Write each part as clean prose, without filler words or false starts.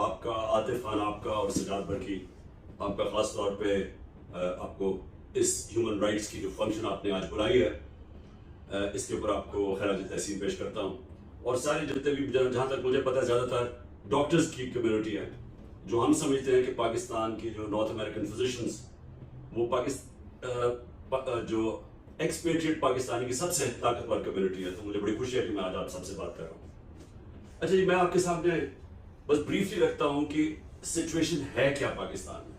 आपका, आतिफ खान आपका और सजाद बरकी आपका ख़ास तौर पे आपको इस ह्यूमन राइट्स की जो फंक्शन आपने आज बुलाई है इसके ऊपर आपको खराज तहसीन पेश करता हूँ। और सारे जितने भी जहाँ तक मुझे पता है ज़्यादातर डॉक्टर्स की कम्युनिटी है जो हम समझते हैं कि पाकिस्तान की जो नॉर्थ अमेरिकन फिजिशियंस वो जो एक्सपेट्रिएट पाकिस्तानी की सबसे ताकतवर कम्युनिटी है, तो मुझे बड़ी खुशी है कि मैं आज आप सबसे बात कर रहा हूँ। अच्छा जी, मैं आपके सामने बस ब्रीफली रखता हूँ कि सिचुएशन है क्या पाकिस्तान में।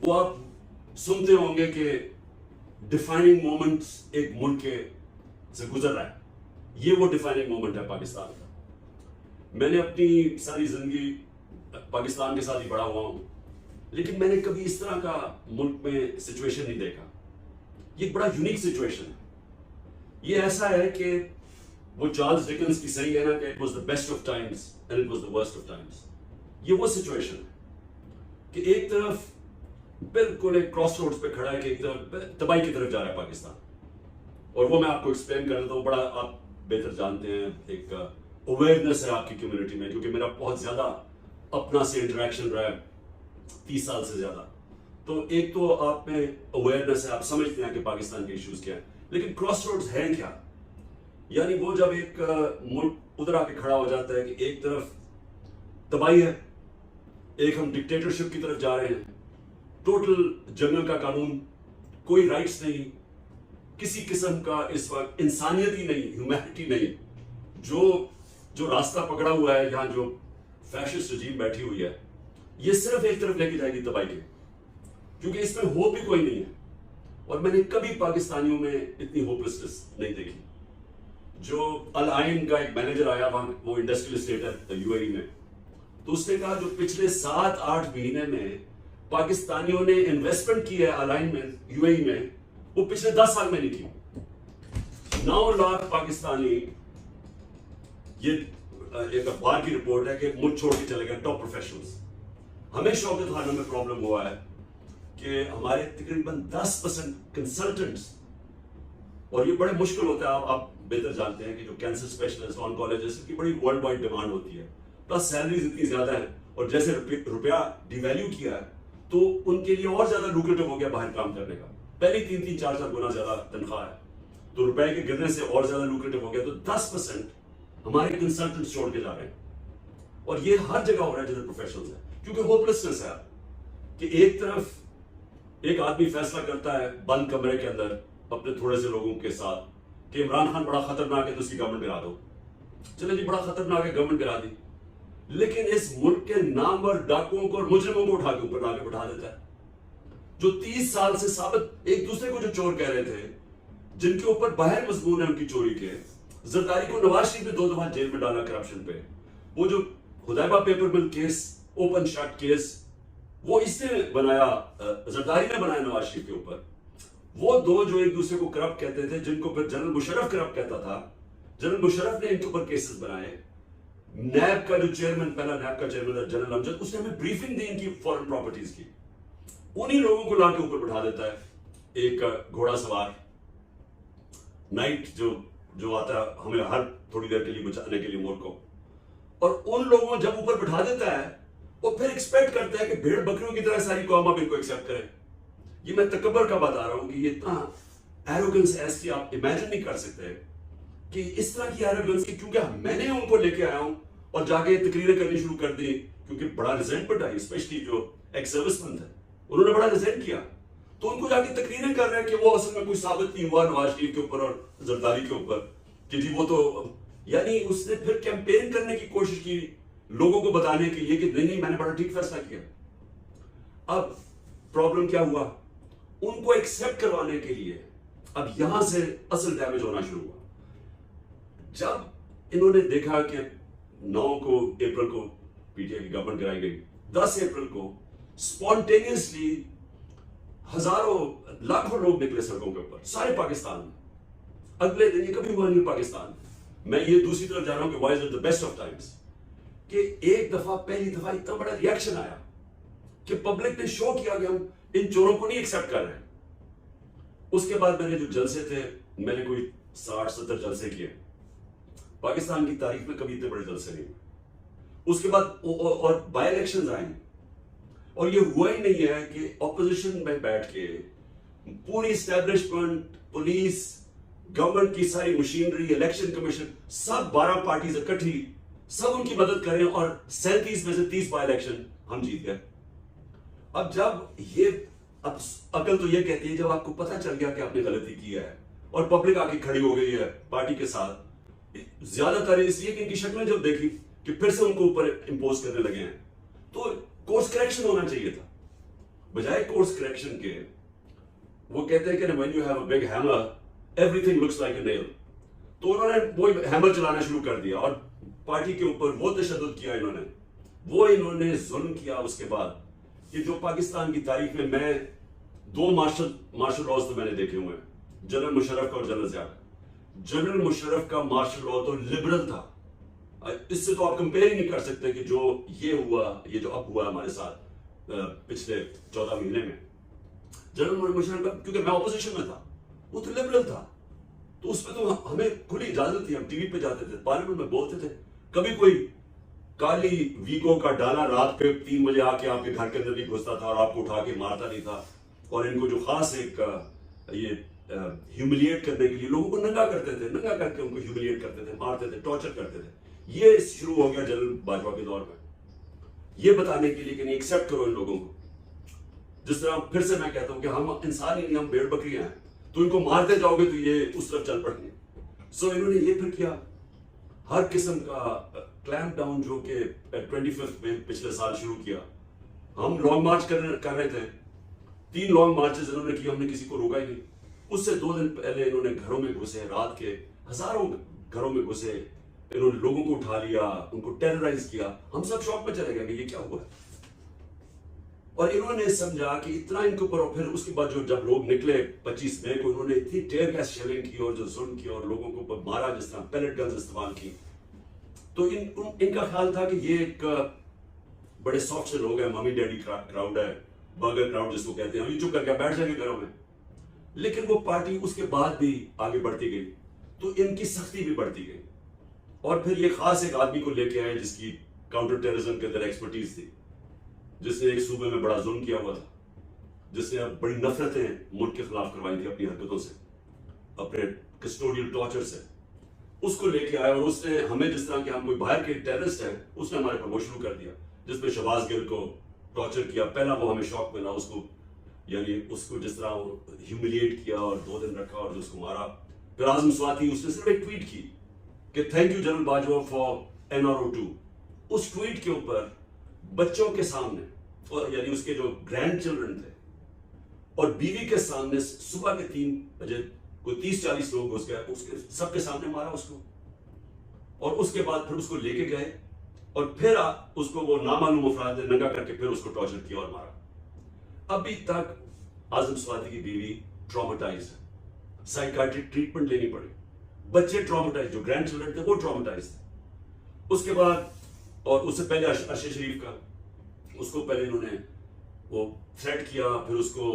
वो आप सुनते होंगे कि डिफाइनिंग मोमेंट्स एक मुल्क के से गुजर रहा है, ये वो डिफाइनिंग मोमेंट है पाकिस्तान का। मैंने अपनी सारी जिंदगी पाकिस्तान के साथ ही बड़ा हुआ हूँ, लेकिन मैंने कभी इस तरह का मुल्क में सिचुएशन नहीं देखा। ये एक बड़ा यूनिक सिचुएशन है। ये ऐसा है कि वो चार्ल्स डिकेंस की सही है ना कि it was the best of times and it was the worst of times. ये वो सिचुएशन है कि एक तरफ बिल्कुल एक क्रॉस रोड्स पे खड़ा है कि एक तरफ तबाही की तरफ जा रहा है पाकिस्तान, और वो मैं आपको एक्सप्लेन कर देता हूँ। बड़ा आप बेहतर जानते हैं, एक अवेयरनेस है आपकी कम्युनिटी में, क्योंकि मेरा बहुत ज्यादा अपना से इंटरेक्शन रहा है 30 साल से ज्यादा। तो एक तो आप में अवेयरनेस है, आप समझते हैं कि पाकिस्तान के इश्यूज क्या है, लेकिन क्रॉस रोड्स हैं क्या। यानी वो जब एक मुल्क उधर आके खड़ा हो जाता है कि एक तरफ तबाही है, एक हम डिक्टेटरशिप की तरफ जा रहे हैं, टोटल जंगल का कानून, कोई राइट्स नहीं, किसी किस्म का इस वक्त इंसानियत ही नहीं, ह्यूमैनिटी नहीं। जो रास्ता पकड़ा हुआ है, यहाँ जो फैशिस्ट रजीम बैठी हुई है, ये सिर्फ एक तरफ लेके जाएगी तबाही के, क्योंकि इसमें होप ही कोई नहीं है। और मैंने कभी पाकिस्तानियों में इतनी होपलेसनेस नहीं देखी। जो अल आइन का एक मैनेजर आया वहां, वो इंडस्ट्रियल स्टेट है यूएई में, तो उसने कहा जो पिछले 7-8 महीने में पाकिस्तानियों ने इन्वेस्टमेंट की है अल आइन में, यूएई में, वो पिछले 10 साल में नहीं की। 9 लाख पाकिस्तानी, ये एक अखबार की रिपोर्ट है कि मुल्क छोड़ के चले गए टॉप प्रोफेशनल्स। हमें शौकत खाना में प्रॉब्लम हुआ है कि हमारे तकरीबन 10% कंसल्टेंट्स, और ये बड़े मुश्किल होता है, आप बेहतर जानते हैं कि जो कैंसर स्पेशलिस्ट, ऑन्कोलॉजिस्ट की बड़ी वर्ल्ड वाइड डिमांड होती है, प्लस सैलरीज इतनी ज्यादा है, और जैसे रुपया डिवैल्यू किया है तो उनके लिए और ज्यादा लुक्रेटिव हो गया बाहर काम करने का। पहले 3-3, 4-4 गुना ज्यादा तनख्वाह है, तो रुपए के गिरने से और ज्यादा लुक्रेटिव हो गया। तो 10% हमारे कंसल्टेंट्स छोड़ के जा रहे हैं, और ये हर जगह हो रहा है जिधर प्रोफेशनल्स है, क्योंकि होपलेसनेस है कि एक तरफ एक आदमी फैसला करता है बंद कमरे के अंदर अपने थोड़े से लोगों के साथ कि इमरान खान बड़ा खतरनाक है तो उसकी गवर्नमेंट गिरा दो। चले जी, बड़ा खतरनाक है, गवर्नमेंट गिरा दी, लेकिन इस मुल्क के नामवर डाकुओं को और मुजरिमों को उठा के ऊपर लाके बैठा देता है, जो 30 साल से साबित एक दूसरे को जो चोर कह रहे थे, जिनके ऊपर बाहर मजबूर है उनकी चोरी के। जरदारी को नवाज शरीफ ने 2 दफा जेल में डाला करप्शन पे। वो जो Hudaibiya paper mill case, open shut case, वो इसने बनाया, जरदारी ने बनाया नवाज शरीफ के ऊपर। वो दो जो एक दूसरे को करप्ट कहते थे, जिनको फिर जनरल मुशर्रफ करप्ट कहता था, जनरल मुशर्रफ ने इनके ऊपर केसेस बनाए। नैब का जो चेयरमैन, पहला नैब का चेयरमैन था जनरल अमजद, उसने हमें ब्रीफिंग दी इनकी फॉरेन प्रॉपर्टीज की। उन्हीं लोगों को लाके ऊपर बैठा देता है एक घोड़ा सवार नाइट जो आता है हमें हर थोड़ी देर के लिए बचाने के लिए मुल्क को, और उन लोगों को जब ऊपर बैठा देता है वो फिर एक्सपेक्ट करता है कि भेड़ बकरियों की तरह सारी कौम अब इनको एक्सेप्ट करे। ये मैं तकबर का बता रहा हूं कि ये इतना एरोगेंस ऐसी आप इमेजिन नहीं कर सकते कि इस तरह की एरोगेंस की, क्योंकि मैंने उनको लेके आया हूं और जाके तकरीरें करनी शुरू कर दी, क्योंकि बड़ा रिजेंटमेंट आई, स्पेशली जो एक्स सर्विसमैन थे उन्होंने बड़ा रिजेंट किया, तो उनको जाके तकरीरें कर रहे हैं कि वो असल में कोई साबित नहीं हुआ नवाज शरीफ के ऊपर और जरदारी के ऊपर, कि जी वो तो, यानी उसने फिर कैंपेन करने की कोशिश की लोगों को बताने के लिए कि नहीं मैंने बड़ा ठीक फैसला किया। अब प्रॉब्लम क्या हुआ, उनको एक्सेप्ट करवाने के लिए अब यहां से असल डैमेज होना शुरू हुआ। जब इन्होंने देखा कि 9 अप्रैल को पीटीआई की गवर्नमेंट गिराई गई, 10 अप्रैल को स्पॉन्टेनियसली हजारों लाखों लोग निकले सड़कों के ऊपर सारे पाकिस्तान में। अगले दिन, ये कभी हुआ नहीं पाकिस्तान में। मैं ये दूसरी तरफ जा रहा हूं कि wise the best of times, कि एक दफा, पहली दफा इतना बड़ा रिएक्शन आया कि पब्लिक ने शो किया कि हम इन चोरों को नहीं एक्सेप्ट कर रहे हैं। उसके बाद मैंने जो जलसे थे, मैंने कोई 60-70 जलसे किए। पाकिस्तान की तारीख में कभी इतने बड़े जलसे नहीं हुए। उसके बाद और बाय इलेक्शंस आए, और ये हुआ ही नहीं है कि ऑपोजिशन में बैठ के पूरी एस्टैब्लिशमेंट, पुलिस, गवर्नमेंट की सारी मशीनरी, इलेक्शन कमीशन, सब 12 पार्टीज इकट्ठी सब उनकी मदद करें और 37 में से 30 बाय इलेक्शन हम जीत गए। अब जब ये अब अकल तो ये कहती है, जब आपको पता चल गया कि आपने गलती की है और पब्लिक आके खड़ी हो गई है पार्टी के साथ, ज्यादातर इसलिए कि इनकी शक्लें जब देखी कि फिर से उनको ऊपर इंपोज करने लगे हैं, तो कोर्स करेक्शन होना चाहिए था। बजाय कोर्स करेक्शन के वो कहते हैं कि when you have a big hammer everything looks like a nail. तो उन्होंने वो हैमर चलाना शुरू कर दिया और पार्टी के ऊपर वो तशद्दुद किया इन्होंने जुल्म किया। उसके बाद ये जो पाकिस्तान की तारीख में मैं 2 मार्शल लॉज तो मैंने देखे हुए हैं, जनरल मुशर्रफ का और जनरल ज़िया का। जनरल मुशर्रफ का मार्शल लॉ तो लिबरल था, इससे तो आप कंपेयर ही नहीं कर सकते कि जो ये हुआ, ये जो अब हुआ हमारे साथ पिछले 14 महीने में। जनरल मुशर्रफ का, क्योंकि मैं ऑपोजिशन में था, वो तो लिबरल था, तो उसमें तो हमें खुली इजाजत थी, हम टीवी पे जाते थे, पार्लियामेंट में बोलते थे। कभी कोई काली वीगो का डाला रात पे 3 बजे आके आपके घर के अंदर भी घुसता था और आपको उठा के मारता नहीं था। और इनको जो खास एक ये ह्यूमिलिएट करने के लिए लोगों को नंगा करते थे, नंगा करके उनको ह्यूमिलिएट करते थे, मारते थे, टॉर्चर करते थे। ये शुरू हो गया जनरल बाजवा के दौर में, ये बताने के लिए कि नहीं एक्सेप्ट करो इन लोगों को। जिस तरह फिर से मैं कहता हूं कि हम इंसान ही नहीं, हम भेड़ बकरियां हैं, तो इनको मारते जाओगे तो ये उस तरफ चल पड़ेंगे। सो इन्होंने ये फिर किया, हर किस्म का क्लैम्प डाउन जो कि 25 में पिछले साल शुरू किया। हम लॉन्ग मार्च कर रहे थे, 3 लॉन्ग मार्चेस इन्होंने किए, हमने किसी को रोका ही नहीं। उससे 2 दिन पहले इन्होंने घरों में घुसे, रात के हजारों घरों में घुसे, इन्होंने लोगों को उठा लिया, उनको टेरराइज किया। हम सब शॉक में चले गए कि ये क्या हुआ है। और इन्होंने समझा कि इतना इनके ऊपर, और फिर उसके बाद जो जब लोग निकले 25 मई को, इन्होंने इतनी टेयर गैस शेलिंग की और जो जुल्म किया और लोगों को मारा, जिस तरह पैलेट गन्स इस्तेमाल की। तो इनका ख्याल था कि ये एक बड़े सॉफ्ट से लोग हैं, मम्मी डैडी क्राउड है, बर्गर क्राउड जिसको कहते हैं, ये चुप करके बैठ जाएंगे घरों में। लेकिन वो पार्टी उसके बाद भी आगे बढ़ती गई, तो इनकी सख्ती भी बढ़ती गई। और फिर ये खास एक आदमी को लेके आए जिसकी काउंटर टेररिज्म के अंदर एक्सपर्टीज थी, जिसने एक सूबे में बड़ा जुल्म किया हुआ था, जिसने बड़ी नफरतें मुल्क के खिलाफ करवाई थी अपनी हरकतों से, अपने कस्टोडियल टॉर्चर से। उसको लेके आया और उसने हमें, जिस तरह के हम कोई बाहर के टेररिस्ट है, उसने हमारे पर वो शुरू कर दिया, जिसमें शहबाज गिल को टॉर्चर किया। पहला वो हमें शॉक मिला, उसको यानी उसको जिस तरह ह्यूमिलिएट किया और 2 दिन रखा और उसको मारा। फिर आजम स्वाति, उसने सिर्फ एक ट्वीट की कि thank you general Bajwa for NRO2। उस ट्वीट के ऊपर बच्चों के सामने, और यानी उसके जो ग्रैंड चिल्ड्रन थे और बीवी के सामने, सुबह के 3 बजे कोई 30-40 लोग घुस गए, उसके सबके सामने मारा उसको। और उसके बाद फिर उसको लेके गए और फिर उसको वो नामालूम अफराद ने नंगा करके फिर उसको टॉर्चर किया और मारा। अभी तक आजम स्वाति की बीवी ट्रॉमेटाइज है, साइकाट्रिक ट्रीटमेंट लेनी पड़ी, बच्चे ट्रॉमेटाइज, जो ग्रैंड चिल्ड्रन थे वो ट्रॉमेटाइज थे। उसके बाद, और उससे पहले अरशद शरीफ का, उसको पहले इन्होंने वो थ्रेट किया, फिर उसको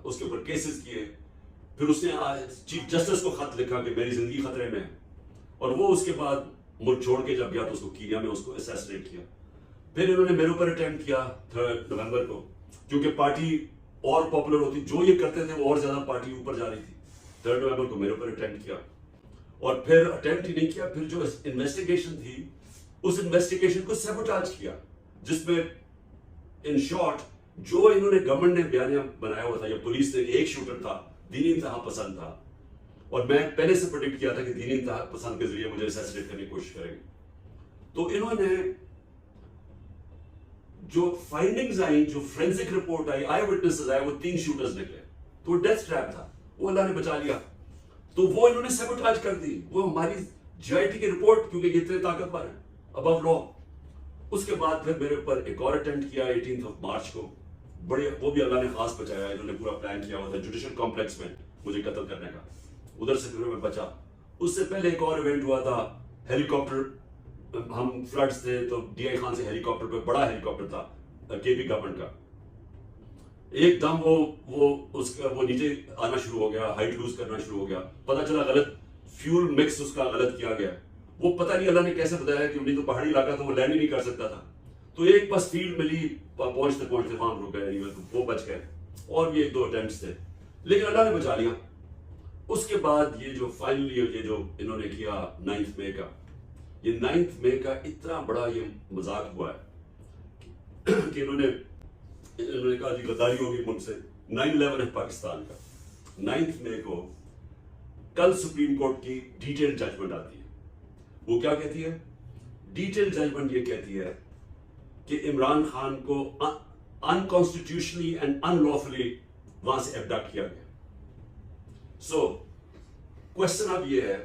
उसके ऊपर केसेस किए, फिर उसने चीफ जस्टिस को खत लिखा कि मेरी जिंदगी खतरे में है, और वो उसके बाद मुल्क छोड़ के जब गया तो उसको कीनिया में उसको असैसिनेट किया। फिर इन्होंने मेरे ऊपर अटेम्प्ट किया 3 नवंबर को, क्योंकि पार्टी और पॉपुलर होती, जो ये करते थे वो और ज्यादा पार्टी ऊपर जा रही थी। 3 नवंबर को मेरे ऊपर अटेम्प्ट किया, और फिर अटेम्प्ट ही नहीं किया, फिर जो इन्वेस्टिगेशन थी उस इन्वेस्टिगेशन को सैबोटाज किया, जिसमें इन शॉर्ट जो इन्होंने गवर्नमेंट ने बयानिया बनाया हुआ था, या पुलिस ने, एक शूटर था, दीनी इंतहा पसंद था, और मैं पहले से प्रेडिक्ट किया था कि दीनी इंतहा पसंद के जरिए मुझे असैसिनेट करने की कोशिश करेंगे। तो इन्होंने जो फाइंडिंग्स आई, जो फोरेंसिक रिपोर्ट आई, आई विटनेसेस आए, वो 3 शूटर्स निकले, तो वो डेथ ट्रैप था, वो अल्लाह ने बचा लिया। तो वो इन्होंने सैबोटाज कर दी, वो हमारी GIT की रिपोर्ट, क्योंकि ये इतने ताकतवर है अबव लॉ। उसके बाद फिर मेरे ऊपर एक और अटेम्प्ट किया 18 मार्च को, बड़े, वो भी अल्लाह ने खास बचाया। इन्होंने पूरा प्लान किया हुआ था जुडिशियल कॉम्प्लेक्स में मुझे कत्ल करने का, उधर से फिर मैं बचा। उससे पहले एक और इवेंट हुआ था, हेलीकॉप्टर, हम फ्लड्स थे तो DI खान से हेलीकॉप्टर पे, बड़ा हेलीकॉप्टर था KP गवर्नमेंट का, एकदम वो नीचे आना शुरू हो गया, हाइट लूज करना शुरू हो गया, पता चला गलत फ्यूल मिक्स उसका गलत किया गया, वो पता नहीं अल्लाह ने कैसे बताया कि नहीं तो पहाड़ी इलाका तो वो लैंड ही नहीं कर सकता था, तो एक बस फील्ड मिली, पहुंचते पहुंचते वहां रुक गए, तो वो बच गए, और भी एक दो अटेम्प्ट्स थे, लेकिन अल्लाह ने बचा लिया। उसके बाद ये जो फाइनली ये जो इन्होंने किया 9 मई का, ये 9 मई का इतना बड़ा ये मजाक हुआ है कि इन्होंने कहा जी गद्दारी होगी मुझसे। 9/11 है पाकिस्तान का, 9 मई को कल सुप्रीम कोर्ट की डिटेल जजमेंट आती है। वो क्या कहती है? डिटेल जजमेंट ये कहती है कि इमरान खान को अनकॉन्स्टिट्यूशनली एंड अनलॉफुली वहां से एबडक्ट किया गया। सो क्वेश्चन अब ये है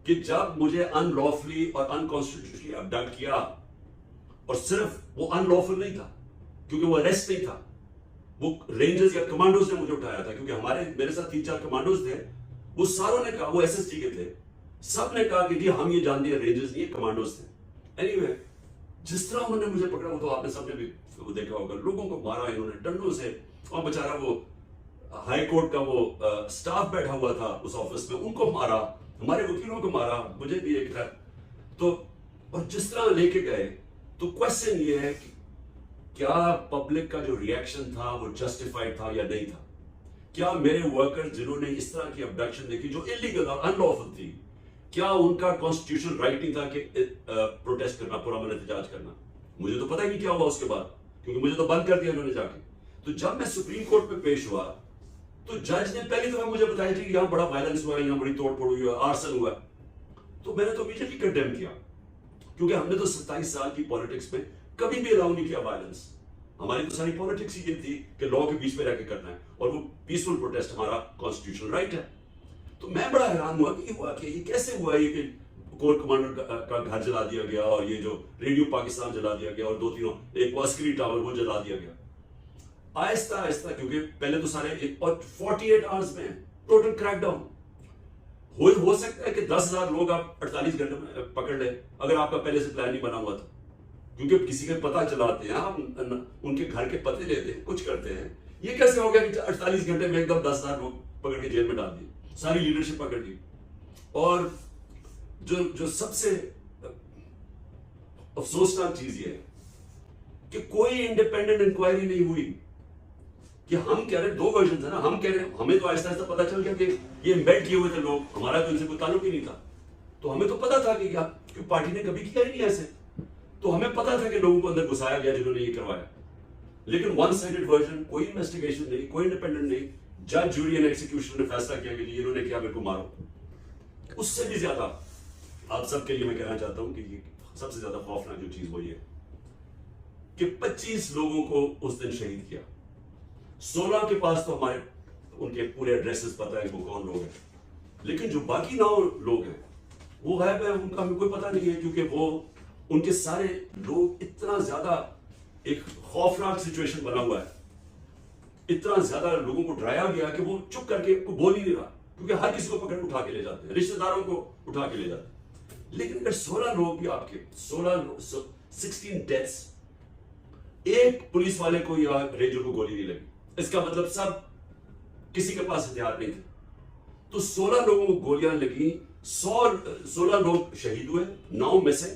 कि जब मुझे अनलॉफुली और अनकॉन्स्टिट्यूशनली एबडक्ट किया, और सिर्फ वो अनलॉफुल नहीं था क्योंकि वो अरेस्ट नहीं था, वो रेंजर्स या कमांडोज ने मुझे उठाया था, क्योंकि मेरे साथ 3-4 कमांडोज थे, वो सारों ने कहा, वो एसएसटी के थे, सब ने कहा कि जी हम ये जानते हैं रेंजर्स नहीं, कमांडोज थे। एनीवे, जिस तरह उन्होंने मुझे पकड़ा, वो तो आपने सबने भी वो देखा होगा, लोगों को मारा इन्होंने डंडों से, और बेचारा वो हाई कोर्ट का वो स्टाफ बैठा हुआ था उस ऑफिस में, उनको मारा, हमारे वकीलों को मारा, मुझे भी एक था। तो और जिस तरह लेके गए, तो क्वेश्चन ये है कि क्या पब्लिक का जो रिएक्शन था वो जस्टिफाइड था या नहीं था? क्या मेरे वर्कर्स जिन्होंने इस तरह की अबडक्शन देखी जो इलीगल और अनलॉफुल थी, क्या उनका कॉन्स्टिट्यूशनल राइट नहीं था कि प्रोटेस्ट करना, पुरअमन एहतजाज करना? मुझे तो पता ही नहीं क्या हुआ उसके बाद, क्योंकि मुझे तो बंद कर दिया उन्होंने जाके। तो जब मैं सुप्रीम कोर्ट में पेश हुआ, तो जज ने पहली दफा मुझे बताया कि यहाँ बड़ा वायलेंस हुआ है, यहाँ बड़ी तोड़फोड़ हुई है, आर्सन हुआ। तो मैंने तो इमीडिएटली कंडेम किया, क्योंकि हमने तो 27 साल की पॉलिटिक्स में कभी भी अलाउ नहीं किया वायलेंस। हमारी तो सारी पॉलिटिक्स ही ये थी कि लॉ के बीच में रहकर करना है, और वो पीसफुल प्रोटेस्ट हमारा कॉन्स्टिट्यूशनल राइट है। तो मैं बड़ा हैरान हुआ कि ये कैसे हुआ, ये कि कोर कमांडर का घर जला दिया गया, और ये जो रेडियो पाकिस्तान जला दिया गया, और 2-3 एक वास्करी टावर वो जला दिया गया। आहिस्ता आहिस्ता, क्योंकि पहले तो सारे, और 48 आवर्स में टोटल क्रैकडाउन हो सकता है कि 10,000 लोग आप 48 घंटे में पकड़ ले, अगर आपका पहले से प्लान नहीं बना हुआ था, क्योंकि किसी के पता चलाते हैं, हम उनके घर के पते लेते हैं, कुछ करते हैं। ये कैसे हो गया कि 48 घंटे में एकदम 10,000 लोग पकड़ के जेल में डाल दिए, सारी लीडरशिप पकड़ ली। और जो सबसे अफसोसनाक चीज ये है कि कोई इंडिपेंडेंट इंक्वायरी नहीं हुई। कि हम कह रहे, 2 वर्जन है ना, हम कह रहे हमें तो आहिस्ता आहिस्ता पता चल गया कि ये इम्बेड किए हुए थे लोग, हमारा तो इनसे कोई ताल्लुक ही नहीं था। तो हमें तो पता था कि पार्टी ने कभी किया ही नहीं ऐसे, तो हमें पता था कि लोगों को अंदर घुसाया गया जिन्होंने ये करवाया। लेकिन वन साइडेड वर्जन, कोई इन्वेस्टिगेशन नहीं, कोई इंडिपेंडेंट नहीं, जज, जूरी एंड एक्सिक्यूशन ने फैसला किया कि इन्होंने किया, मेरे को मारो। उससे भी ज्यादा आप सबके लिए मैं कहना चाहता हूं कि ये सबसे ज्यादा खौफनाक जो चीज वो ये कि 25 लोगों को उस दिन शहीद किया। 16 के पास तो हमारे उनके पूरे एड्रेसेस पता है वो कौन लोग हैं, लेकिन जो बाकी 9 लोग हैं वो गायब है, उनका हमें कोई पता नहीं है, क्योंकि वो उनके सारे लोग, इतना ज्यादा एक खौफनाक सिचुएशन बना हुआ है, इतना ज्यादा लोगों को डराया गया कि वो चुप करके बोल ही नहीं रहा, क्योंकि हर किसी को पकड़ उठा के ले जाते हैं, रिश्तेदारों को उठा के ले जाते हैं। लेकिन अगर 16 लोग भी आपके 16 डेथ्स, एक पुलिस वाले को या रेंजर को गोली नहीं लगी, इसका मतलब सब किसी के पास हथियार नहीं थे। तो 16 लोगों को गोलियां लगी, 16 लोग शहीद हुए, 9 में से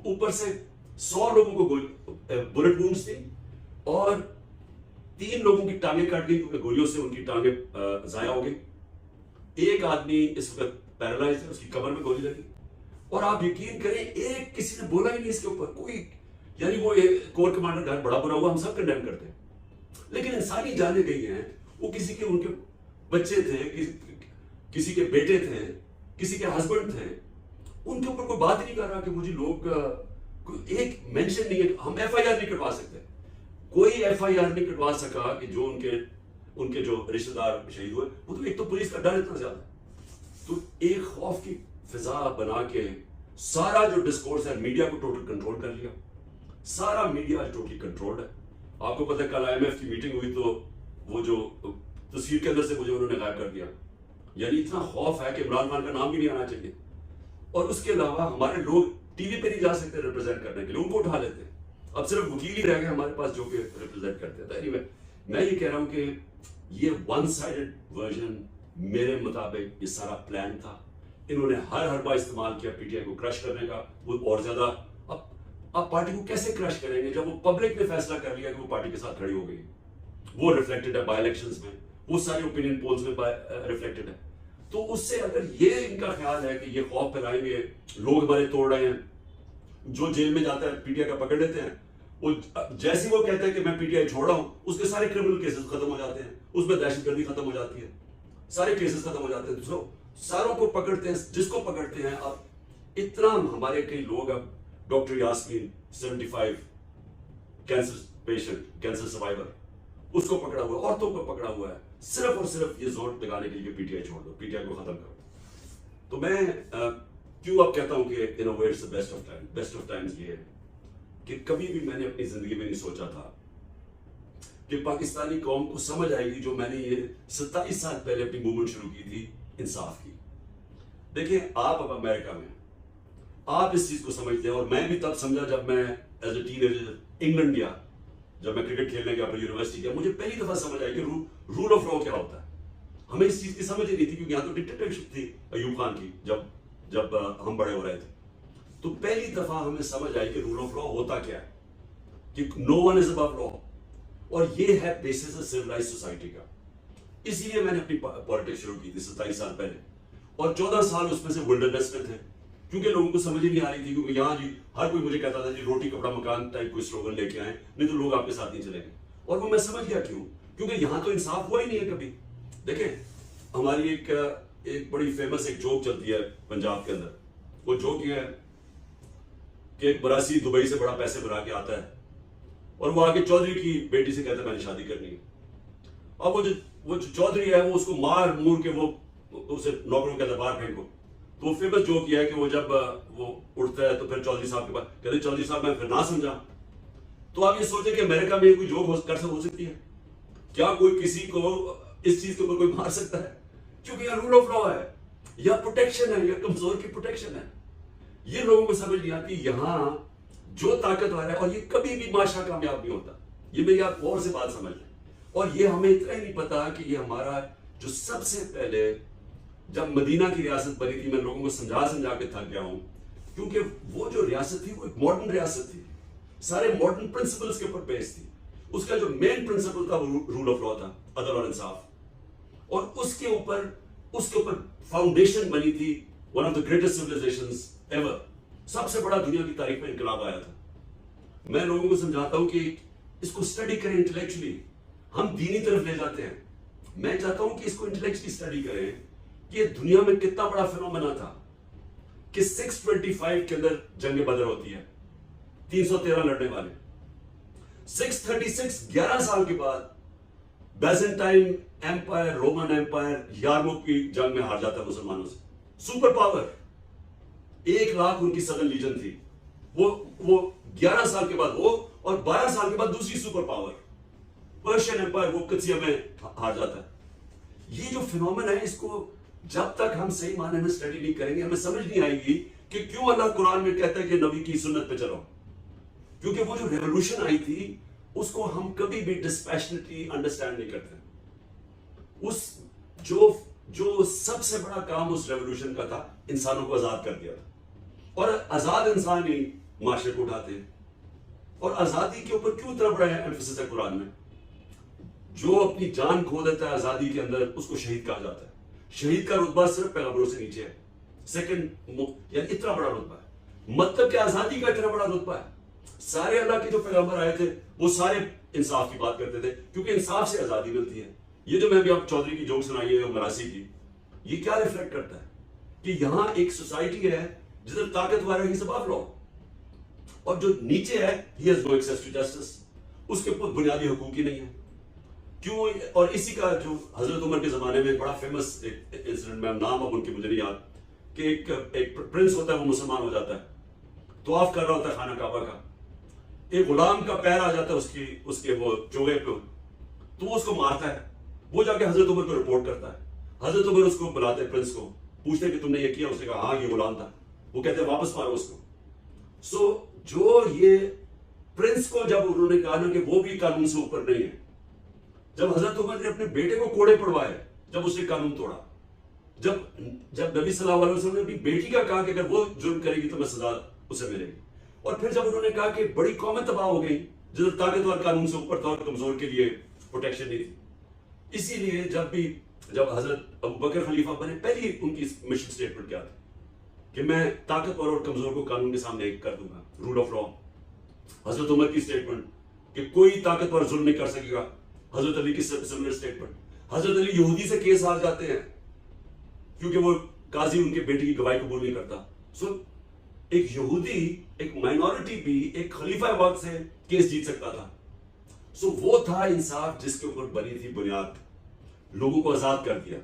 ऊपर से 100 लोगों को बुलेट वुंड्स थी, और 3 लोगों की टांगें कट गई क्योंकि गोलियों से उनकी टांगें जाया हो गई। एक आदमी इस वक्त पैरालाइज है, उसकी कमर में गोली लगी, और आप यकीन करें एक किसी ने बोला ही नहीं इसके ऊपर कोई। यानी वो कोर कमांडर घर बड़ा बुरा हुआ, हम सब कंडेम करते हैं, लेकिन इंसानी जाने गई हैं। वो किसी के, उनके बच्चे थे, किसी के बेटे थे, किसी के हस्बैंड थे, उनके ऊपर कोई बात ही नहीं कर रहा कि मुझे लोग, एक मेंशन नहीं है। हम एफआईआर नहीं कटवा सकते, कोई एफआईआर नहीं कटवा सका कि जो उनके जो रिश्तेदार शहीद हुए। वो तो एक तो पुलिस का डर इतना ज्यादा, तो एक खौफ की फिजा बना के सारा जो डिस्कोर्स है, मीडिया को टोटल कंट्रोल कर लिया। सारा मीडिया टोटली कंट्रोल्ड है। आपको पता है कल IMF की मीटिंग हुई, तो वो जो तस्वीर के अंदर से मुझे उन्होंने गायब कर दिया। यानी इतना खौफ है कि इमरान खान का नाम भी नहीं आना चाहिए। और उसके अलावा हमारे लोग टीवी पे नहीं जा सकते रिप्रेजेंट करने के लिए, उनको उठा लेते। अब सिर्फ वकील ही रह गए हमारे पास जो कि रिप्रेजेंट करते थे। anyway, मैं ये कह रहा हूं कि ये वन साइडेड वर्जन मेरे मुताबिक ये सारा प्लान था। इन्होंने हर हरबा इस्तेमाल किया पीटीआई को क्रश करने का। वो और ज्यादा अब आप पार्टी को कैसे क्रश करेंगे जब वो पब्लिक ने फैसला कर लिया कि वो पार्टी के साथ खड़ी हो गई। वो रिफ्लेक्टेड है बाय इलेक्शंस में, वो सारे ओपिनियन पोल्स में रिफ्लेक्टेड है। तो उससे अगर ये इनका ख्याल है कि ये खौफ फैलाएंगे, लोग हमारे तोड़ रहे हैं, जो जेल में जाता है पीटीआई का पकड़ लेते हैं, वो जैसे वो कहता है कि मैं पीटीआई छोड़ रहा हूं, उसके सारे क्रिमिनल केसेस खत्म हो जाते हैं, उसमें दहशतगर्दी खत्म हो जाती है, सारे केसेस खत्म हो जाते हैं। तो सारों को पकड़ते हैं, जिसको पकड़ते हैं। अब इतना हमारे कई लोग, अब doctor Yasmin 75 cancer patient, cancer survivor, उसको पकड़ा हुआ है, औरतों को पकड़ा हुआ है, सिर्फ और सिर्फ ये जोर लगाने के लिए पीटीआई छोड़ दो, पीटीआई को खत्म करो। तो मैं क्यों अब कहता हूं कि in a way it's the best of time. Best of times ये है कि कभी भी मैंने अपनी जिंदगी में नहीं सोचा था कि पाकिस्तानी कौम को समझ आएगी जो मैंने ये 27 साल पहले अपनी मूवमेंट शुरू की थी इंसाफ की। देखिए, आप अब अमेरिका में, आप इस चीज को समझते हैं, और मैं भी तब समझा जब मैं एज ए टीनेजर इंग्लैंड गया, जब मैं क्रिकेट खेलने गया, यूनिवर्सिटी गया, मुझे पहली दफा समझ आई कि रूल ऑफ लॉ क्या होता है। हमें इस चीज की समझ ही नहीं थी, क्योंकि यहाँ तो डिक्टेटरशिप थी अयूब खान की जब हम बड़े हो रहे थे। तो पहली दफा हमें समझ आई कि रूल ऑफ लॉ होता क्या है, कि no one is above law, और ये है बेसिस सिविलाइज्ड सोसाइटी का। इसीलिए मैंने अपनी पॉलिटिक्स शुरू की थी 27 साल पहले, और 14 साल उसमें से विल्डरनेस में थे, क्योंकि लोगों को समझ ही नहीं आ रही थी। क्योंकि यहाँ जी हर कोई मुझे कहता था जी रोटी कपड़ा मकान टाइप कोई स्लोगन लेके आए, नहीं तो लोग आपके साथ नहीं चलेंगे। और वो मैं समझ गया क्यों, क्योंकि यहाँ तो इंसाफ हुआ ही नहीं है कभी। देखें, हमारी एक बड़ी फेमस एक जोक चलती है पंजाब के अंदर। वो जोक ये है कि एक बरासी दुबई से बड़ा पैसे बना के आता है, और वो आके चौधरी की बेटी से कहता है मैंने शादी करनी है। अब वो जो चौधरी है वो उसको मार मूर के वो उसे नौकरों के दरबार फेंको। तो वो फेमस जोक ये है कि वो जब वो उठता है तो फिर चौधरी साहब के पास कहते चौधरी साहब मैं फिर ना समझा। तो आप ये सोचें कि अमेरिका में कोई जोक हो सकती है क्या? कोई किसी को इस चीज के ऊपर कोई मार सकता है? क्योंकि यह रूल ऑफ लॉ है, या प्रोटेक्शन है, या कमजोर की प्रोटेक्शन है। ये लोगों को समझ नहीं आती। यहां जो ताकतवर है, और ये कभी भी माशा कामयाब नहीं होता, ये मेरी आप और से बात समझ लें। और ये हमें इतना ही नहीं पता कि ये हमारा जो सबसे पहले जब मदीना की रियासत बनी थी, मैं लोगों को समझा के थक गया हूं, क्योंकि वो जो रियासत थी वो एक मॉडर्न रियासत थी, सारे मॉडर्न प्रिंसिपल्स के ऊपर बेस्ड थी। उसका जो मेन प्रिंसिपल था वो रूल ऑफ लॉ था, अदल और इंसाफ, और उसके ऊपर फाउंडेशन बनी थी one of the greatest civilizations ever. सबसे बड़ा दुनिया की तारीख में इनकलाब आया था। मैं लोगों को समझाता हूं कि इसको स्टडी करें इंटेलेक्चुअली। हम दीनी तरफ ले जाते हैं, मैं चाहता हूं कि इसको इंटेलेक्चुअली स्टडी करें कि ये दुनिया में कितना बड़ा फिनोमेना था कि 625 के अंदर जंग बदर होती है, 313 लड़ने वाले, 636 11 साल के बाद बैजेंटाइन एम्पायर, रोमन एम्पायर यारमुख की जंग में हार जाता है मुसलमानों से। सुपर पावर 1 लाख उनकी सदन लीजन थी, वो 11 साल के बाद वो, और 12 साल के बाद दूसरी सुपर पावर पर्शियन एम्पायर वो कत्सिया में हार जाता है। ये जो फिनोमेना है, इसको जब तक हम सही मायने में स्टडी नहीं करेंगे, हमें समझ नहीं आएगी कि क्यों अल्लाह कुरान में कहता है कि नबी की सुन्नत पे चलो। क्योंकि वो जो रेवोल्यूशन आई थी उसको हम कभी भी डिस्पैशनेटली अंडरस्टैंड नहीं करते। जो सबसे बड़ा काम उस रेवोल्यूशन का था, इंसानों को आजाद कर दिया था, और आजाद इंसान ही माशरे को उठाते हैं। और आजादी के ऊपर क्यों इतना बड़ा एम्फेसिस है कुरान में? जो अपनी जान खो देता है आजादी के अंदर, उसको शहीद कहा जाता है। शहीद का रुतबा सिर्फ पैगंबरों से नीचे है, सेकंड, यानी इतना बड़ा रुतबा है। मतलब कि आजादी का इतना बड़ा रुतबा है। सारे अल्लाह के जो पैगंबर आए थे वो सारे इंसाफ की बात करते थे, क्योंकि इंसाफ से आजादी मिलती है। ये जो मैं अभी आप चौधरी की जोक सुनाई है मरासी की, ये क्या रिफ्लेक्ट करता है कि यहां एक सोसाइटी है जिधर ताकतवर है, ही इज अबव लॉ, और जो नीचे है he has no access to justice, उसके ऊपर बुनियादी हुकूक ही नहीं है। क्यों? और इसी का जो हजरत उमर के जमाने में बड़ा फेमस एक इंसिडेंट में, नाम अब उनकी मुझे नहीं याद, कि एक प्रिंस होता है, वो मुसलमान हो जाता है, तवाफ कर रहा होता है खाना काबा का, एक गुलाम का पैर आ जाता है उसके वो चोगे पे, तो वो उसको मारता है। वो जाके हजरत उमर को रिपोर्ट करता है। हजरत उमर उसको बुलाते हैं, प्रिंस को पूछते हैं कि तुमने ये किया? उसने कहा हाँ ये गुलाम था। वो कहते हैं वापस मारो उसको। सो जो ये प्रिंस को जब उन्होंने कहा ना कि वो भी कानून से ऊपर नहीं है, जब हजरत उमर ने अपने बेटे को कोड़े पड़वाए, जब उसने कानून तोड़ा, जब जब नबी सल्लल्लाहु अलैहि वसल्लम ने अपनी बेटी का कहा कि अगर वो जुर्म करेगी तो मैं सजा उसे मिलेगी, और फिर जब उन्होंने कहा कि बड़ी कौमें तबाह हो गई जिधर ताकतवर कानून से ऊपर था और कमजोर के लिए प्रोटेक्शन नहीं थी, इसीलिए जब हजरत अबू बकर खलीफा बने पहली उनकी मिशन स्टेटमेंट क्या थी कि मैं ताकतवर और कमजोर को कानून के सामने एक कर दूंगा, रूल ऑफ लॉ। हजरत उमर की स्टेटमेंट कि कोई ताकतवर जुल्म नहीं कर सकेगा, हजरत अली की सिमिलर स्टेटमेंट। हजरत अली यहूदी से केस हार जाते हैं क्योंकि वो काजी उनके बेटे की गवाही कबूल नहीं करता। सो एक यहूदी, एक माइनॉरिटी भी एक खलीफा वक्त से केस जीत सकता था। सो वो था इंसाफ जिसके ऊपर बनी थी बुनियाद, लोगों को आजाद कर दिया।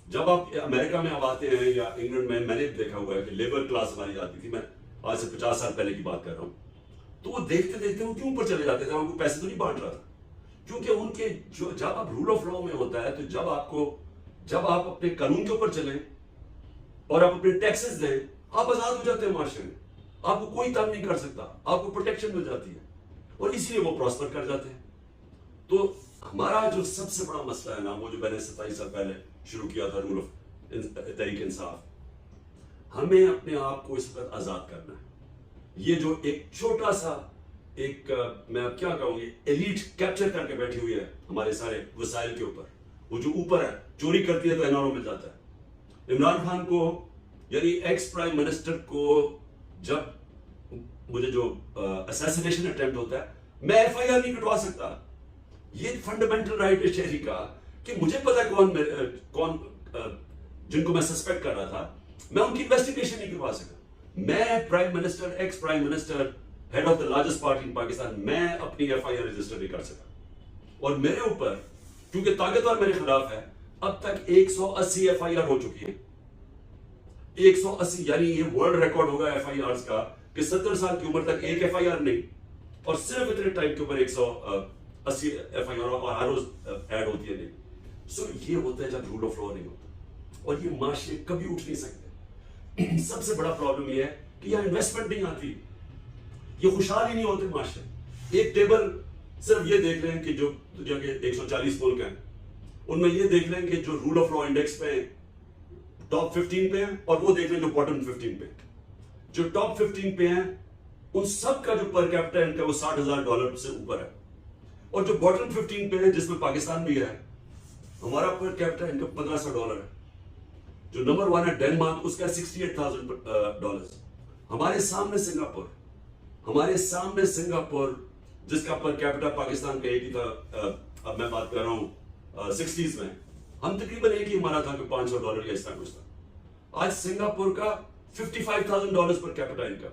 जब आप अमेरिका में अब आते हैं या इंग्लैंड में, मैंने देखा हुआ है कि लेबर क्लास हमारी आती थी, मैं आज से 50 साल पहले की बात कर रहा हूं, तो वो देखते देखते वो क्यों ऊपर चले जाते थे, उनको पैसे तो नहीं बांट रहा था, क्योंकि उनके जो जब आप रूल ऑफ लॉ में होता है तो जब आप अपने कानून के ऊपर चलें और आप अपने टैक्सेस दें, आप आजाद हो जाते हैं माशरे में, आपको कोई तंग नहीं कर सकता, आपको प्रोटेक्शन मिल जाती है, और इसलिए वो प्रॉस्पर कर जाते हैं। तो हमारा जो सबसे बड़ा मसला है ना, वो जो मैंने 27 साल पहले शुरू किया था, रूल ऑफ तहरीक इंसाफ, हमें अपने आप को इस वक्त आजाद करना है। ये जो एक छोटा सा एक मैं अब क्या कहूंगी एलीट कैप्चर करके बैठी हुई है हमारे सारे वसाइल के ऊपर, वो जो ऊपर है चोरी करती है तो एनआरओ मिल जाता है। इमरान खान को यानी एक्स प्राइम मिनिस्टर को जब मुझे जो असैसिनेशन अटेम्प्ट होता है, मैं एफआईआर नहीं कटवा सकता। ये फंडामेंटल राइट है शहरी का कि मुझे पता है कौन जिनको मैं सस्पेक्ट कर रहा था, मैं उनकी इन्वेस्टिगेशन नहीं करवा सका। मैं prime minister, ex prime minister, head of the largest party इन पाकिस्तान, मैं अपनी एफआईआर रजिस्टर नहीं कर सका। और मेरे ऊपर क्योंकि ताकतवर मेरे खिलाफ है, अब तक 180 एफआईआर हो चुकी है। 180 यानी ये वर्ल्ड रिकॉर्ड होगा एफआईआर का कि 70 साल की उम्र तक एक एफआईआर नहीं, और सिर्फ इतने टाइम के ऊपर 180 एफआईआर और हर रोज ऐड होती है नहीं। सो ये होता है जब रूल ऑफ लॉ नहीं होता, और ये माशरे कभी उठ नहीं सकते। सबसे बड़ा प्रॉब्लम ये है कि यहाँ इन्वेस्टमेंट नहीं आती, ये खुशहाल ही नहीं होते माशरे। एक टेबल सिर्फ ये देख लें कि जो दुनिया के 140 मुल्क हैं, उनमें ये देख लें कि जो रूल ऑफ लॉ इंडेक्स पे टॉप 15 पे हैं, और वो देख लें जो बॉटम 15 पे। जो टॉप 15 पे हैं उन सब का जो पर कैपिटा इनका वो $60,000 से ऊपर है, और जो बॉटम 15 पे है जिसमें पाकिस्तान भी है, हमारा पर कैपिटा इनका $1,500 है। जो नंबर 1 है डेनमार्क, उसका $68,000। हमारे सामने सिंगापुर जिसका पर कैपिटा पाकिस्तान का एक ही था, अब मैं बात कर रहा हूं 60s में, हम तकरीबन एक ही हमारा था कि $500 या इस तरह कुछ था। आज सिंगापुर का $55,000 पर कैपिटा इनकम,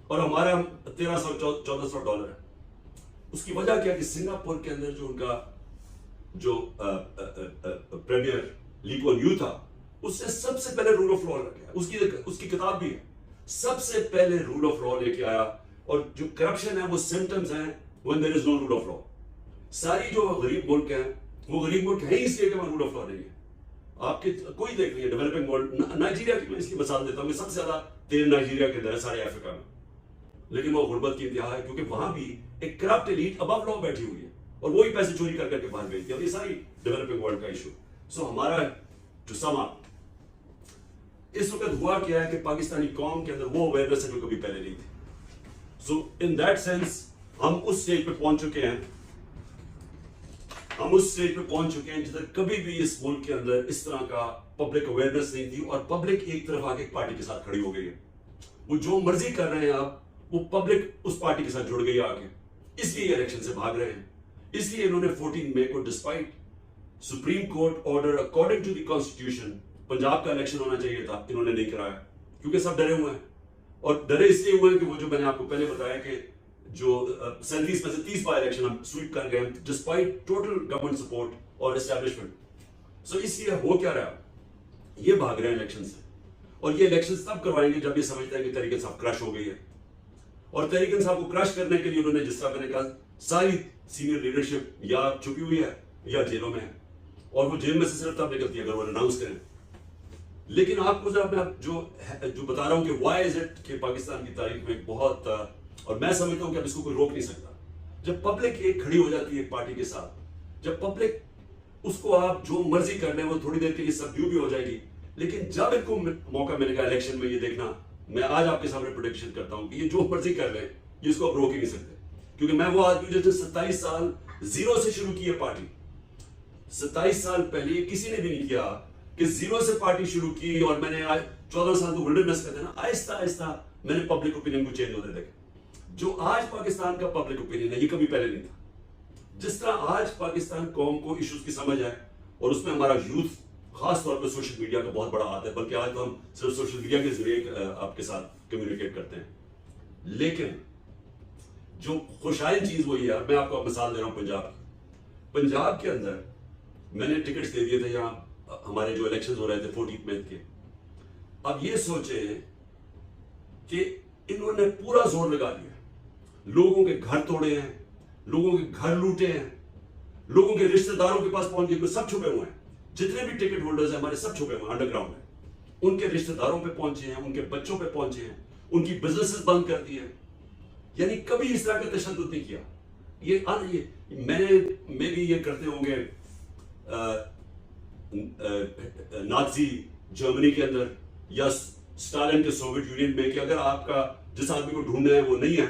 और हमारा $1,300-1400 है। उसकी वजह क्या है कि सिंगापुर के अंदर जो उनका जो प्रीमियर ली कुआन यू था, उससे सबसे पहले रूल ऑफ लॉ लेके आया, उसकी किताब भी है, सबसे पहले रूल ऑफ लॉ लेके आया। और जो करप्शन है वो सिम्टम्स हैं when there is no rule of law. सारी जो गरीब मुल्क हैं वो गरीब मुल्क है ही इसलिए कि वहां रूल ऑफ लॉ नहीं है। आपके कोई देख लीजिए डेवलपिंग वर्ल्ड, नाइजीरिया की मैं इसकी मिसाल देता हूँ, सबसे ज्यादा तेल नाइजीरिया के अंदर है सारे अफ्रीका में, लेकिन वो गुर्बत की इंतहा है क्योंकि वहां भी एक करप्ट एलीट अबव लॉ बैठी हुई है, और वही पैसे चोरी कर करके बाहर भेजती है। और ये सारी डेवलपिंग वर्ल्ड का इशू। सो हमारा जो समा इस वक्त हुआ क्या है कि पाकिस्तानी कौम के अंदर वो अवेयरनेस है जो कभी पहले नहीं थी। सो इन दैट सेंस हम उस स्टेज पे पहुंच चुके हैं, जिधर कभी भी इस मुल्क के अंदर इस तरह का पब्लिक अवेयरनेस नहीं थी, और पब्लिक एक तरफ आके एक पार्टी के साथ खड़ी हो गई है। वो जो मर्जी कर रहे हैं आप, वो पब्लिक उस पार्टी के साथ जुड़ गई आके, इसलिए इलेक्शन से भाग रहे हैं। इसलिए इन्होंने 14 मई को despite supreme court order according to the constitution Punjab का इलेक्शन होना चाहिए था, इन्होंने नहीं कराया क्योंकि सब डरे हुए हैं। और डरे इसलिए हुए हैं कि वो जो मैंने आपको पहले बताया कि जो 37 में से 30 बार इलेक्शन हम स्वीप कर गए डिस्पाइट टोटल गवर्नमेंट सपोर्ट और एस्टैब्लिशमेंट। सो इसलिए हो क्या रहा, ये भाग रहे हैं इलेक्शन से, और ये इलेक्शन तब करवाएंगे जब ये समझते हैं कि तहरीक इंसाफ क्रश हो गई है। और तहरीक इंसाफ को क्रश करने के लिए उन्होंने, जिस तरह मैंने कहा, सारी सीनियर लीडरशिप या छुपी हुई है या जेलों में है, और वो जेल में से सिर्फ तब निकलती है अगर वो अनाउंस करें। लेकिन आपको जरा मैं जो बता रहा हूं कि व्हाई इज इट कि पाकिस्तान की तारीख में बहुत, और मैं समझता हूं कि अब इसको कोई रोक नहीं सकता। जब पब्लिक एक खड़ी हो जाती है एक पार्टी के साथ, जब पब्लिक उसको आप जो मर्जी कर ले, वो थोड़ी देर के लिए सबड्यू भी हो जाएगी, लेकिन जब इनको मौका मिलेगा इलेक्शन में, ये देखना, मैं आज आपके सामने प्रोडिक्शन करता हूं कि ये जो मर्जी कर रहे हैं, ये इसको आप रोक ही नहीं सकते। क्योंकि मैं वो आदमी जिसने 27 साल जीरो से शुरू की है पार्टी। 27 साल पहले किसी ने भी नहीं किया कि जीरो से पार्टी शुरू की, और मैंने आज 14 साल तो विल्डरनेस कहते हैं ना, आहिस्ता आहिस्ता मैंने पब्लिक ओपिनियन को चेंज होते देखा। जो आज पाकिस्तान का पब्लिक ओपिनियन है, ये कभी पहले नहीं था। जिस तरह आज पाकिस्तान कौम को इश्यूज की समझ है, और उसमें हमारा यूथ खास तौर पर सोशल मीडिया का बहुत बड़ा हाथ है, बल्कि आज तो हम सिर्फ सोशल मीडिया के जरिए आपके साथ कम्युनिकेट करते हैं। लेकिन जो खुशहाल चीज वही है, मैं आपको मिसाल दे रहा हूं पंजाब की। पंजाब के अंदर मैंने टिकट्स दे दिए थे, यहाँ हमारे जो इलेक्शंस हो रहे थे 14 मई के। अब ये सोचे कि इन्होंने पूरा जोर लगा दिया, लोगों के घर तोड़े हैं, लोगों के घर लूटे हैं, लोगों के रिश्तेदारों के पास पहुंच गए, सब छुपे हुए हैं। जितने भी टिकट होल्डर्स हैं हमारे, सब छुपे हुए अंडरग्राउंड में। उनके रिश्तेदारों पे पहुंचे हैं, उनके बच्चों पे पहुंचे हैं, उनकी बिजनेसेस बंद कर दी है। यानी कभी इस तरह का तशद्दुद नहीं किया। मैं भी ये करते होंगे नाजी जर्मनी के अंदर या स्टालिन के सोवियत यूनियन में, कि अगर आपका जिस आदमी को ढूंढना है वो नहीं है,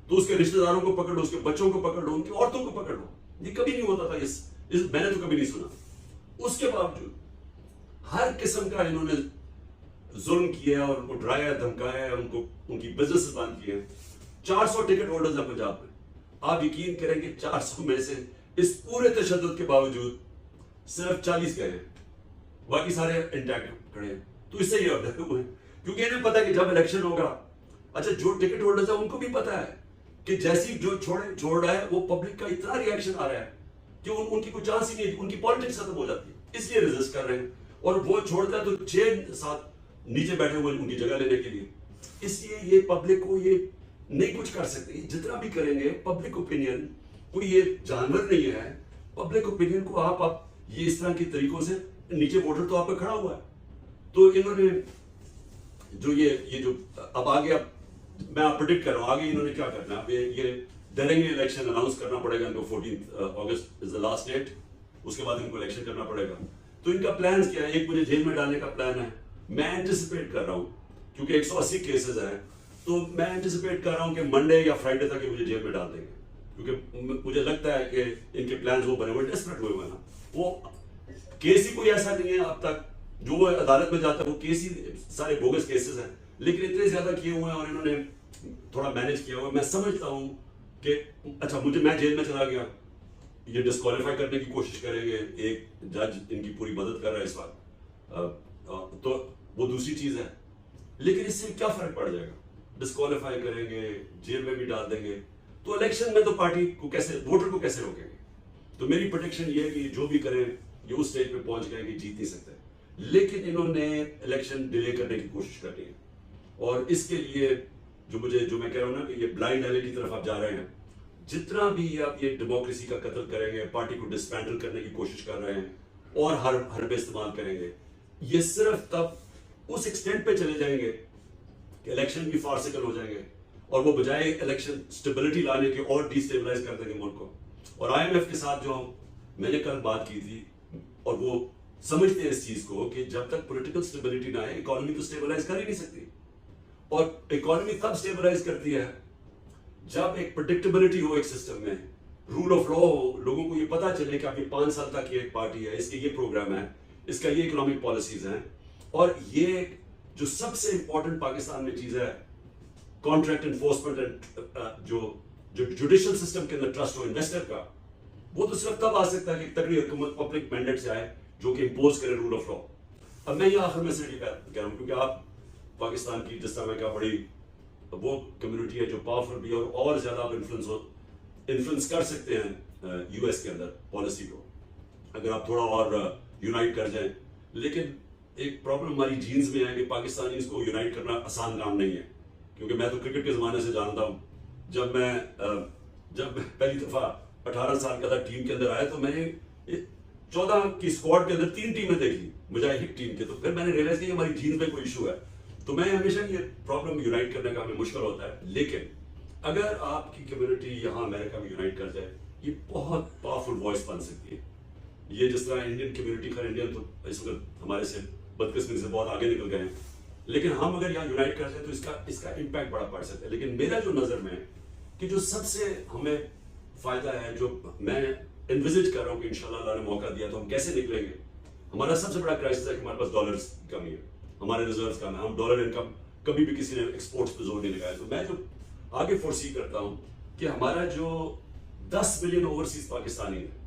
तो उसके रिश्तेदारों को पकड़ लो, उसके बच्चों को पकड़ लो, उनकी औरतों को पकड़ लो। ये कभी नहीं होता था, इस मैंने तो कभी नहीं सुना। उसके बावजूद हर किस्म का इन्होंने जुल्म किया और उनको डराया, धमकाया, उनको उनकी बिजनेस बंद किए। 400 टिकट होल्डर्स हैं पंजाब में। आप यकीन करेंगे 400 में से इस पूरे तशद्दुद के बावजूद सिर्फ 40 गए हैं, बाकी सारे इंटैक्ट खड़े हैं। तो इससे ये डरे हुए हैं, क्योंकि इन्हें पता है कि जब इलेक्शन होगा, अच्छा जो टिकट होल्डर्स है उनको भी पता है कि जैसी जो छोड़ रहा है, वो पब्लिक का इतना रिएक्शन आ रहा है कि उनकी कोई चांस ही नहीं, उनकी पॉलिटिक्स खत्म हो जाती है, इसलिए रेजिस्ट कर रहे हैं। और वो छोड़ता है तो 6-7 नीचे बैठे हुए उनकी जगह लेने के लिए। इसलिए ये पब्लिक को ये नहीं कुछ कर सकते, जितना भी करेंगे। पब्लिक ओपिनियन कोई ये जानवर नहीं है। पब्लिक ओपिनियन को आप ये इस तरह के तरीकों से, नीचे वोटर तो आपका खड़ा हुआ है, तो इन्होंने जो ये जो अब आगे, अब मैं प्रेडिक्ट कर रहा हूं आगे इन्होंने क्या करना है। ये डरेंगे, इलेक्शन अनाउंस करना पड़ेगा इनको, 14 अगस्त इज द लास्ट डेट। उसके बाद इनको इलेक्शन करना पड़ेगा। तो इनका प्लान क्या है? एक, मुझे जेल में डालने का प्लान है। मैं एंटिसिपेट कर रहा हूं, क्योंकि 180 केसेस हैं, तो मैं एंटिसिपेट कर रहा हूं कि मंडे या फ्राइडे तक मुझे जेल में डाल देंगे, क्योंकि मुझे लगता है कि इनके प्लान वो बने हुए, डेस्परेट हुए हुए ना। वो केस ही कोई ऐसा नहीं है अब तक जो वो अदालत में जाता है, वो केस ही सारे बोगस केसेस हैं, लेकिन इतने ज्यादा किए हुए हैं और इन्होंने थोड़ा मैनेज किया हुआ। मैं समझता हूं कि अच्छा, मैं जेल में चला गया, ये डिस्क्वालीफाई करने की कोशिश करेंगे, एक जज इनकी पूरी मदद कर रहा है इस वक्त, तो वो दूसरी चीज है। लेकिन इससे क्या फर्क पड़ जाएगा? डिस्क्वालीफाई करेंगे, जेल में भी डाल देंगे, तो इलेक्शन में तो पार्टी को कैसे, वोटर को कैसे रोकेंगे? तो मेरी प्रेडिक्शन ये है कि जो भी करें, ये उस स्टेज पे पहुंच गए कि जीत नहीं सकते। लेकिन इन्होंने इलेक्शन डिले करने की कोशिश कर रही है, और इसके लिए जो मैं कह रहा हूं ना कि ये ब्लाइंड एले की तरफ आप जा रहे हैं। जितना भी आप ये डेमोक्रेसी का कत्ल करेंगे, पार्टी को डिसमेंटल करने की कोशिश कर रहे हैं, और हर पे इस्तेमाल करेंगे, ये सिर्फ तब उस एक्सटेंट पे चले जाएंगे कि इलेक्शन भी फार्सिकल हो जाएंगे, और वो बजाय इलेक्शन स्टेबिलिटी लाने के और डिस्टेबलाइज कर देंगे मुल्क को। और IMF के साथ जो मैंने कल बात की थी, और वो समझते हैं इस चीज को कि जब तक पॉलिटिकल स्टेबिलिटी ना है, इकोनॉमी तो स्टेबलाइज कर ही नहीं सकती। और इकोनॉमी तब स्टेबलाइज करती है जब एक प्रेडिक्टेबिलिटी हो एक सिस्टम में, रूल ऑफ लॉ हो, लोगों को ये पता चले कि अभी 5 साल तक ये एक पार्टी है, इसके ये प्रोग्राम है, इसका ये इकोनॉमिक पॉलिसीज हैं। और ये जो सबसे इंपॉर्टेंट पाकिस्तान में चीज है, कॉन्ट्रैक्ट एनफोर्समेंट एंड जो जुडिशियल सिस्टम के अंदर ट्रस्ट हो इन्वेस्टर का, वो तो सिर्फ तब आ सकता है कि तगड़ी हुकूमत पब्लिक मैंडेट से आए जो कि इंपोज करे रूल ऑफ लॉ। अब मैं ये आखिर में से कह रहा हूं, क्योंकि आप पाकिस्तान की, जिस तरह मैं क्या, बड़ी वो कम्युनिटी है जो पावरफुल भी है, और ज्यादा आप इन्फ्लुएंस कर सकते हैं US के अंदर पॉलिसी को, अगर आप थोड़ा और यूनाइट कर जाएं। लेकिन एक प्रॉब्लम हमारी जीन्स में है कि पाकिस्तानी इसको यूनाइट करना आसान काम नहीं है, क्योंकि मैं तो क्रिकेट के जमाने से जानता हूं। जब मैं पहली दफा 18 साल का था, टीम के अंदर आया, तो मैंने 14 की स्क्वाड के अंदर 3 टीमें देखी बजाय एक टीम के। तो फिर मैंने रियलाइज किया हमारी जीन्स में कोई इशू है। तो मैं हमेशा ये प्रॉब्लम यूनाइट करने का हमें मुश्किल होता है, लेकिन अगर आपकी कम्युनिटी यहाँ अमेरिका में यूनाइट कर जाए, ये बहुत पावरफुल वॉइस बन सकती है। ये जिस तरह इंडियन कम्युनिटी, खैर इंडियन तो इस वक्त हमारे से बदकिस्मती से बहुत आगे निकल गए हैं, लेकिन हम अगर यहाँ यूनाइट करते हैं तो इसका इम्पैक्ट बड़ा पड़ सकता है। लेकिन मेरा जो नजर में है कि जो सबसे हमें फायदा है, जो मैं इन्विजिट कर रहा हूँ कि इंशाल्लाह अल्लाह ने मौका दिया तो हम कैसे निकलेंगे। हमारा सबसे बड़ा क्राइसिस है कि हमारे पास डॉलर्स की कमी है, हमारे रिजर्व्स कम है, हम डॉलर इनकम कभी भी किसी ने एक्सपोर्ट्स पे जोर नहीं लगाया। तो मैं जो आगे फोर्सी करता हूँ कि हमारा जो 10 मिलियन ओवरसीज पाकिस्तानी है,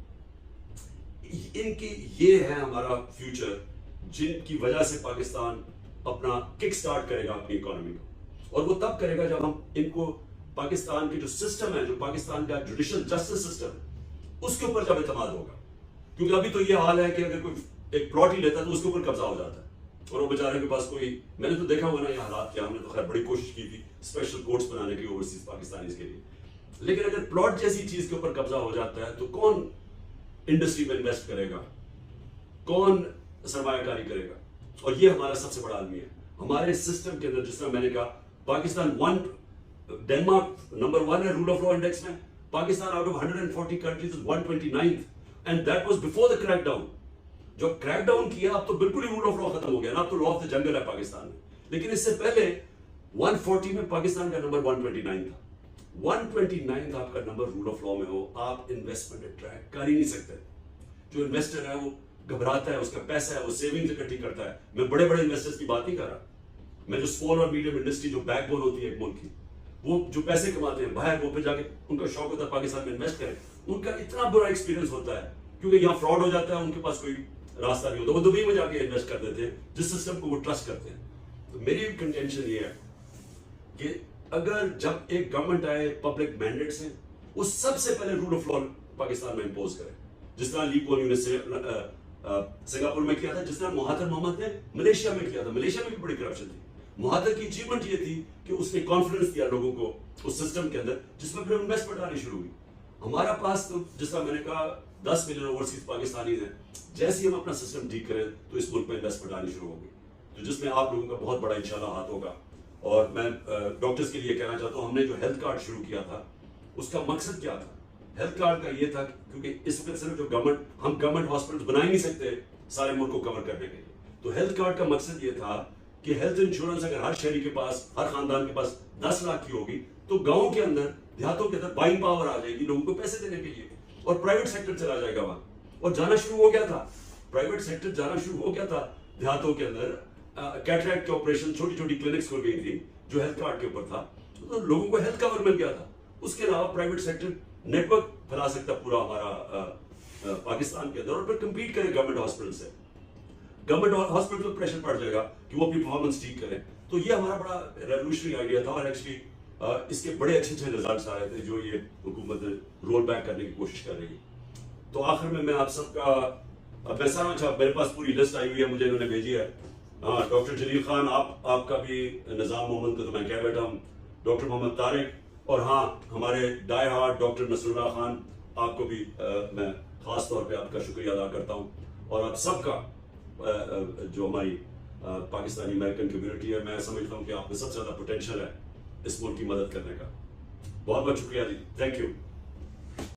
इनकी ये है हमारा फ्यूचर, जिनकी वजह से पाकिस्तान अपना किक स्टार्ट करेगा अपनी इकोनॉमी को। और वो तब करेगा जब हम इनको पाकिस्तान के जो सिस्टम है, जो पाकिस्तान का जुडिशियल जस्टिस सिस्टम है, उसके ऊपर जब एतमाद होगा। क्योंकि अभी तो ये हाल है कि अगर कोई एक प्लॉट ही लेता है तो उसके ऊपर कब्जा हो जाता है और वो बेचारे के पास कोई, मैंने तो देखा हुआ ना ये हालात क्या, हमने तो खैर बड़ी कोशिश की थी स्पेशल कोर्ट्स बनाने की ओवरसीज पाकिस्तानीज के लिए, लेकिन अगर प्लॉट जैसी चीज के ऊपर कब्जा हो जाता है तो कौन इंडस्ट्री में इन्वेस्ट करेगा, कौन सरमायाकारी करेगा। और ये हमारा सबसे बड़ा आदमी है हमारे सिस्टम के अंदर। जिस तरह मैंने कहा, पाकिस्तान डेनमार्क नंबर 1 है रूल ऑफ लॉ इंडेक्स में, Pakistan out of 140 countries is 129th, and that was before the crackdown. जो क्रैकडाउन किया अब तो बिल्कुल ही रूल ऑफ लॉ खत्म हो गया ना, अब तो लॉ ऑफ द जंगल है पाकिस्तान में। लेकिन इससे पहले 140 में पाकिस्तान का नंबर 129 था। 129 आपका नंबर रूल ऑफ लॉ में हो, आप इन्वेस्टमेंट अट्रैक्ट कर ही नहीं सकते। जो इन्वेस्टर है वो घबराता है, उसका पैसा है वो सेविंग्स इकट्ठी करता है। मैं बड़े बड़े इन्वेस्टर्स की बात नहीं कर रहा, मैं जो स्मॉल और मीडियम इंडस्ट्री जो बैकबोन होती है एक मुल्क की, वो जो पैसे कमाते हैं बाहर, वो फिर जाके उनका शौक होता है पाकिस्तान में इन्वेस्ट करें, उनका इतना बुरा एक्सपीरियंस होता है क्योंकि यहाँ फ्रॉड हो जाता है, उनके पास कोई रास्ता नहीं होता, वो दुबई में जाके इन्वेस्ट कर देते हैं जिस सिस्टम को वो ट्रस्ट करते हैं। तो मेरी कंटेंशन ये है कि अगर जब एक गवर्नमेंट आए पब्लिक मैंडेट से, वो सबसे पहले रूल ऑफ लॉ पाकिस्तान में इंपोज करे, जिस तरह ली कुआन यू ने सिंगापुर में किया था, जिस तरह महातिर मोहम्मद ने मलेशिया में किया था। मलेशिया में भी बड़ी करप्शन थी। महातिर की अचीवमेंट ये थी कि उसने कॉन्फिडेंस दिया लोगों को उस सिस्टम के अंदर, जिसमें फिर इन्वेस्टमेंट आनी शुरू हुई। हमारा पास तो जिस तरह मैंने कहा 10 मिलियन ओवरसीज पाकिस्तानी हैं, जैसे ही हम अपना सिस्टम ठीक करें तो इस मुल्क में इन्वेस्टमेंट आनी शुरू होगी, तो जिसमें आप लोगों का बहुत बड़ा इंशाल्लाह हाथ होगा। और मैं डॉक्टर्स के लिए कहना चाहता हूँ, हमने जो हेल्थ कार्ड शुरू किया था उसका मकसद क्या था? हेल्थ कार्ड का ये था क्योंकि इस वक्त सिर्फ जो हम गवर्नमेंट हॉस्पिटल बना ही नहीं सकते सारे मुल्क को कवर करने के लिए, तो हेल्थ कार्ड का मकसद ये था कि हेल्थ इंश्योरेंस अगर हर शहरी के पास, हर खानदान के पास 10 लाख की होगी तो गाँव के अंदर, देहातों के अंदर बाइंग पावर आ जाएगी लोगों को पैसे देने के लिए, और प्राइवेट सेक्टर चला जाएगा वहां। और जाना शुरू हो गया था, प्राइवेट सेक्टर जाना शुरू हो गया था देहातों के अंदर। कैटरैक्ट के ऑपरेशन, छोटी छोटी क्लिनिक्स खुल गई थी जो हेल्थ कार्ड के ऊपर था, तो लोगों को हेल्थ कवर मिल गया था। उसके अलावा प्राइवेट सेक्टर नेटवर्क फैला सकता पूरा हमारा पाकिस्तान के अंदर, और फिर कम्पीट करें गवर्नमेंट हॉस्पिटल से। गवर्नमेंट हॉस्पिटल पर प्रेशर पड़ जाएगा कि वो अपनी परफॉर्मेंस ठीक करें। तो ये हमारा बड़ा रेवोल्यूशनरी आइडिया था, और एक्चुअली इसके बड़े अच्छे अच्छे रिजल्ट्स आ रहे थे जो ये हुकूमत रोल बैक करने की कोशिश कर रही है। तो आखिर में मैं आप सबका अच्छा, मेरे पास पूरी लिस्ट आई हुई है, मुझे इन्होंने भेजी है। हाँ, डॉक्टर जलील खान, आपका भी निज़ाम मोहम्मद को तो मैं कह बैठा हूँ, डॉक्टर मोहम्मद तारिक, और हाँ हमारे die hard doctor Nasrullah Khan, आपको भी मैं खास तौर पे आपका शुक्रिया अदा करता हूँ। और आप सबका जो हमारी पाकिस्तानी अमेरिकन कम्युनिटी है, मैं समझता हूँ कि आप में सबसे ज़्यादा पोटेंशियल है इस मुल्क की मदद करने का। बहुत बहुत शुक्रिया जी, थैंक यू।